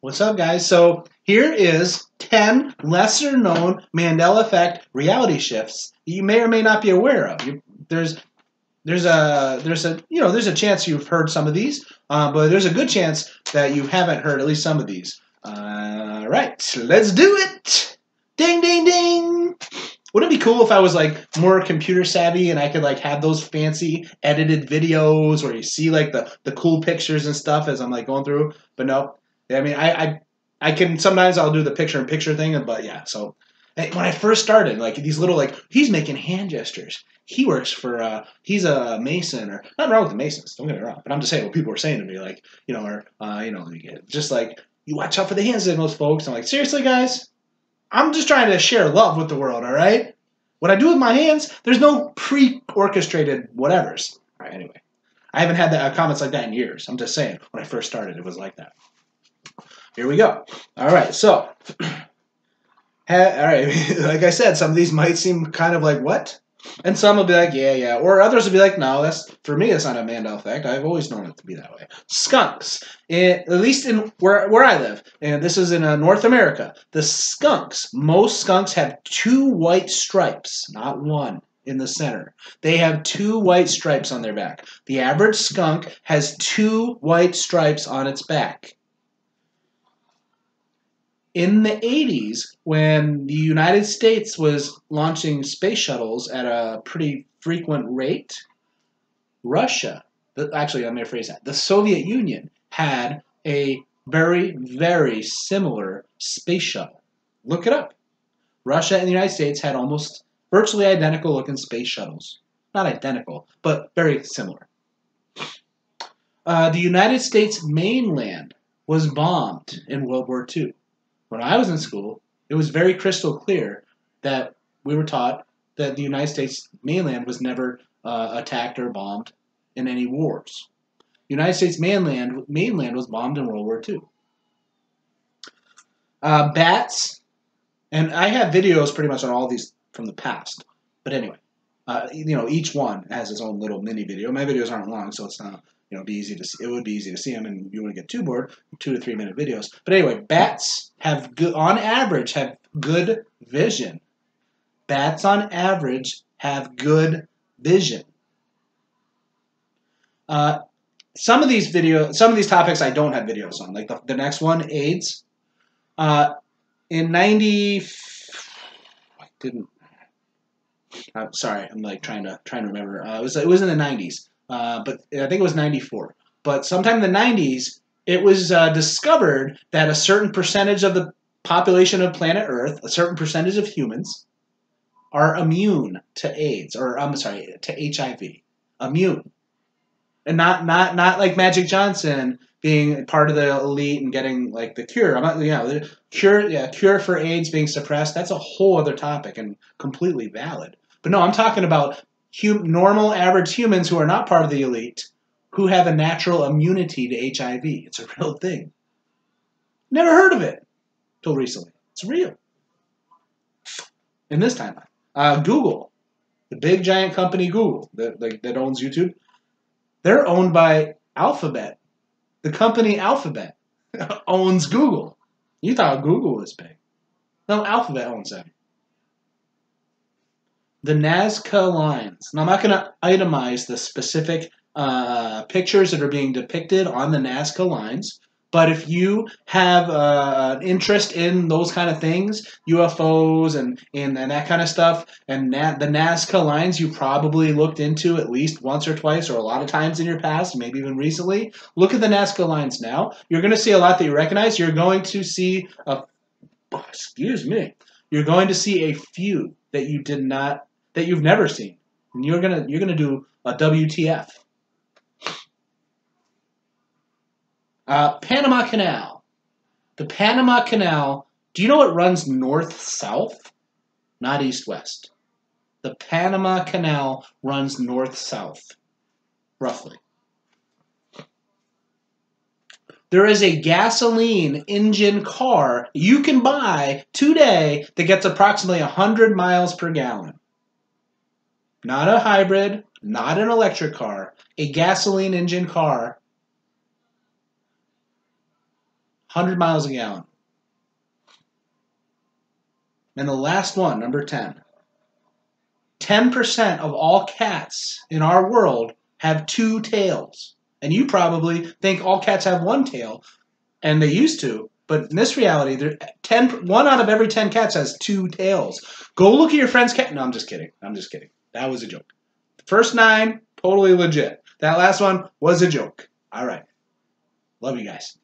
What's up, guys? So here is 10 lesser known Mandela effect reality shifts you may or may not be aware of. There's a chance you've heard some of these, but there's a good chance that you haven't heard at least some of these. All right, let's do it. Ding, ding, ding. Wouldn't it be cool if I was like more computer savvy and I could like have those fancy edited videos where you see like the cool pictures and stuff as I'm like going through? But no. I mean, I can sometimes I'll do the picture-in-picture thing, but yeah. So when I first started, like these little like he's making hand gestures. He works for he's a mason, or nothing wrong with the masons. Don't get me wrong, but I'm just saying what people were saying to me, like just like you watch out for the hand signals, folks. I'm like, seriously, guys, I'm just trying to share love with the world. All right, what I do with my hands, there's no pre-orchestrated whatevers. All right, anyway, I haven't had comments like that in years. I'm just saying when I first started, it was like that. Here we go. All right, so, all right, like I said, some of these might seem kind of like, what? And some will be like, yeah, yeah. Or others will be like, no, for me, it's not a Mandela effect. I've always known it to be that way. Skunks, at least in where I live, and this is in North America, the skunks, most skunks have 2 white stripes, not one, in the center. They have 2 white stripes on their back. The average skunk has 2 white stripes on its back. In the 80s, when the United States was launching space shuttles at a pretty frequent rate, Russia, actually, let me rephrase that, the Soviet Union had a very, very similar space shuttle. Look it up. Russia and the United States had almost virtually identical looking space shuttles. Not identical, but very similar. The United States mainland was bombed in World War II. When I was in school, it was very crystal clear that we were taught that the United States mainland was never attacked or bombed in any wars. The United States mainland was bombed in World War II. Bats, and I have videos pretty much on all these from the past. But anyway, each one has its own little mini video. My videos aren't long, so it's not. Be easy to see. It would be easy to see them, and you wouldn't get too bored. 2 to 3 minute videos. But anyway, bats have on average, have good vision. Bats, on average, have good vision. Some of these topics I don't have videos on. Like the next one, AIDS. In 90, I didn't. I'm sorry. I'm like trying to remember. It was in the 90s. But I think it was 94. But sometime in the 90s, it was discovered that a certain percentage of the population of planet Earth, a certain percentage of humans, are immune to AIDS, or I'm sorry, to HIV. Immune. And not like Magic Johnson being part of the elite and getting like the cure. The cure for AIDS being suppressed. That's a whole other topic and completely valid. But no, I'm talking about normal, average humans who are not part of the elite, who have a natural immunity to HIV. It's a real thing. Never heard of it till recently. It's real. In this timeline, Google, the big giant company Google that owns YouTube, they're owned by Alphabet. The company Alphabet owns Google. You thought Google was big. No, Alphabet owns them. The Nazca lines. Now, I'm not going to itemize the specific pictures that are being depicted on the Nazca lines, but if you have an interest in those kind of things, UFOs and that kind of stuff, and the Nazca lines you probably looked into at least once or twice or a lot of times in your past, maybe even recently, look at the Nazca lines now. You're going to see a lot that you recognize. You're going to see You're going to see a few that you've never seen. And you're gonna do a WTF. Panama Canal. The Panama Canal, do you know it runs north-south? Not east-west. The Panama Canal runs north-south, roughly. There is a gasoline engine car you can buy today that gets approximately 100 miles per gallon. Not a hybrid, not an electric car, a gasoline engine car 100 miles a gallon. And the last one, number 10. 10% of all cats in our world have 2 tails. And you probably think all cats have 1 tail, and they used to. But in this reality, 1 out of every 10 cats has 2 tails. Go look at your friend's cat. No, I'm just kidding. I'm just kidding. That was a joke. The first 9, totally legit. That last one was a joke. All right. Love you guys.